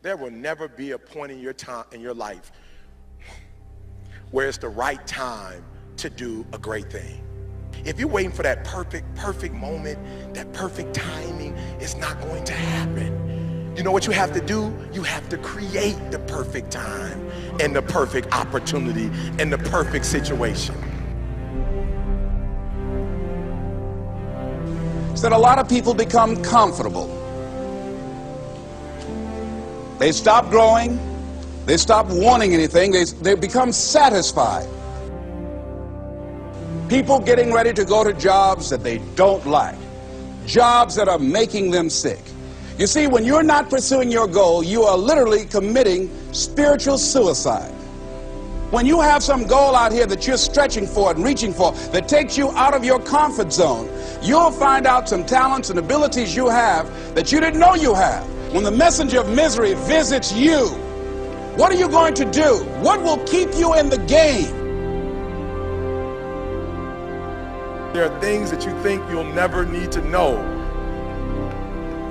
There will never be a point in your time, in your life, where it's the right time to do a great thing. If you're waiting for that perfect moment, that perfect timing, it's not going to happen. You know what you have to do? You have to create the perfect time and the perfect opportunity and the perfect situation. So that a lot of people become comfortable. They stop growing. They stop wanting anything. They become satisfied. People getting ready to go to jobs that they don't like. Jobs that are making them sick. You see, when you're not pursuing your goal, you are literally committing spiritual suicide. When you have some goal out here that you're stretching for and reaching for that takes you out of your comfort zone, you'll find out some talents and abilities you have that you didn't know you have. When the messenger of misery visits you, what are you going to do? What will keep you in the game? There are things that you think you'll never need to know,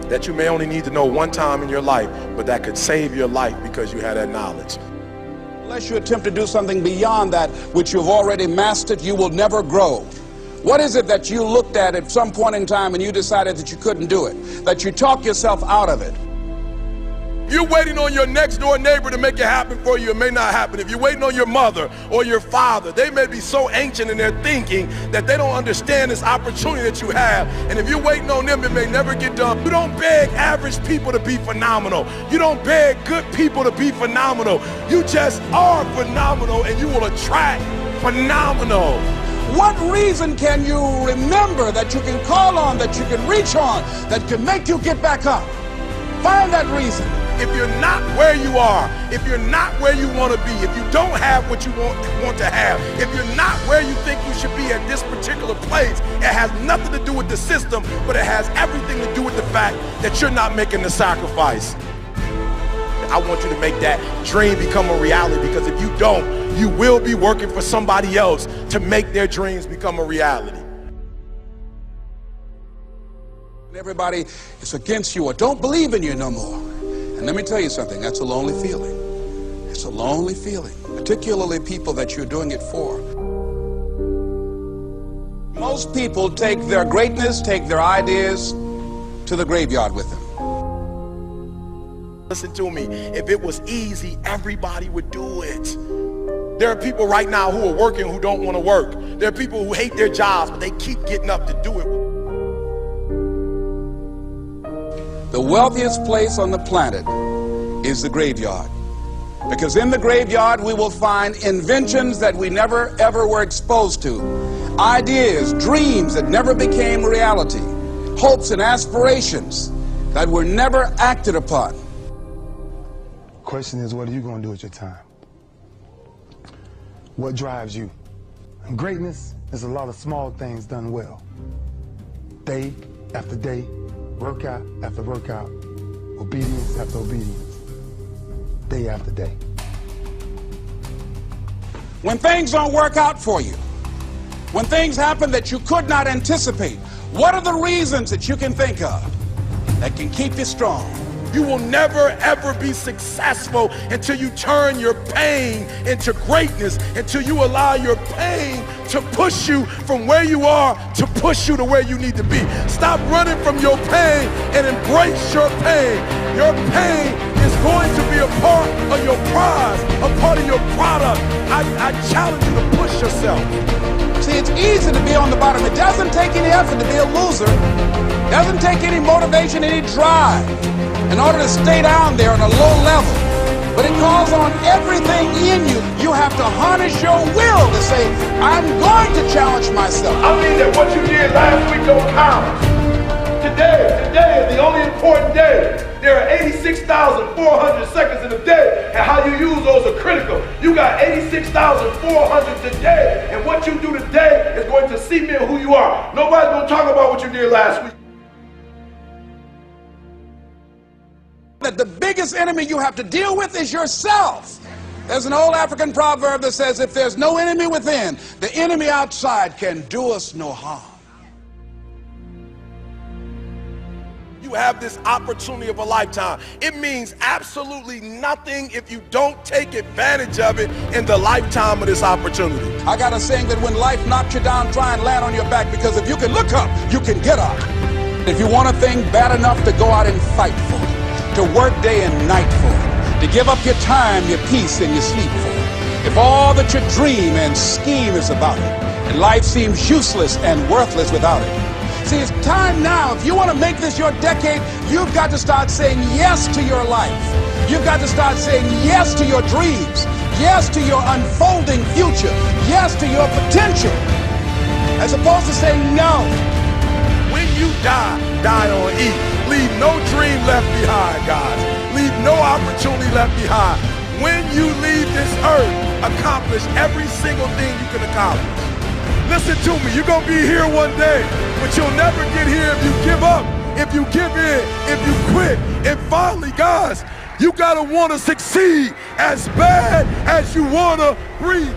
that you may only need to know one time in your life, but that could save your life because you had that knowledge. Unless you attempt to do something beyond that which you've already mastered, you will never grow. What is it that you looked at some point in time and you decided that you couldn't do it, that you talked yourself out of it? You're waiting on your next door neighbor to make it happen for you, it may not happen. If you're waiting on your mother or your father, they may be so ancient in their thinking that they don't understand this opportunity that you have. And if you're waiting on them, it may never get done. You don't beg average people to be phenomenal. You don't beg good people to be phenomenal. You just are phenomenal and you will attract phenomenal. What reason can you remember that you can call on, that you can reach on, that can make you get back up? Find that reason. If you're not where you are, if you're not where you want to be, if you don't have what you want to have, if you're not where you think you should be at this particular place, it has nothing to do with the system, but it has everything to do with the fact that you're not making the sacrifice. I want you to make that dream become a reality, because if you don't, you will be working for somebody else to make their dreams become a reality. Everybody is against you or don't believe in you no more. And let me tell you something, that's a lonely feeling. It's a lonely feeling, particularly people that you're doing it for. Most people take their greatness, take their ideas to the graveyard with them. Listen to me, if it was easy, everybody would do it. There are people right now who are working who don't want to work. There are people who hate their jobs, but they keep getting up to do it. The wealthiest place on the planet is the graveyard. Because in the graveyard we will find inventions that we never ever were exposed to. Ideas, dreams that never became reality. Hopes and aspirations that were never acted upon. The question is, what are you going to do with your time? What drives you? And greatness is a lot of small things done well. Day after day, workout after workout, obedience after obedience, day after day. When things don't work out for you, when things happen that you could not anticipate, what are the reasons that you can think of that can keep you strong? You will never ever be successful until you turn your pain into greatness, until you allow your pain to push you from where you are to push you to where you need to be. Stop running from your pain and embrace your pain. Your pain is going to be a part of your prize, a part of your product. I challenge you to push yourself. See, it's easy to be on the bottom. It doesn't take any effort to be a loser. It doesn't take any motivation, any drive in order to stay down there on a low level. But it calls on everything in you. You have to harness your will to say, I'm going to challenge myself. I mean that what you did last week don't count. Today is the only important day. There are 86,400 seconds in a day, and how you use those are critical. You got 86,400 today, and what you do today is going to cement who you are. Nobody's going to talk about what you did last week. That the biggest enemy you have to deal with is yourself. There's an old African proverb that says, if there's no enemy within, the enemy outside can do us no harm. You you have this opportunity of a lifetime. It means absolutely nothing if you don't take advantage of it in the lifetime of this opportunity. I got a saying that when life knocks you down, try and land on your back, because if you can look up, you can get up. If you want a thing bad enough to go out and fight for it, to work day and night for it, to give up your time, your peace, and your sleep for it, if all that you dream and scheme is about it, and life seems useless and worthless without it. See, it's time now. If you want to make this your decade, you've got to start saying yes to your life. You've got to start saying yes to your dreams, yes to your unfolding future, yes to your potential, as opposed to saying no. When you die, die on E. Leave no dream left behind, guys. Leave no opportunity left behind. When you leave this earth, accomplish every single thing you can accomplish. Listen to me, you're going to be here one day, but you'll never get here if you give up, if you give in, if you quit. And finally, guys, you got to want to succeed as bad as you want to breathe.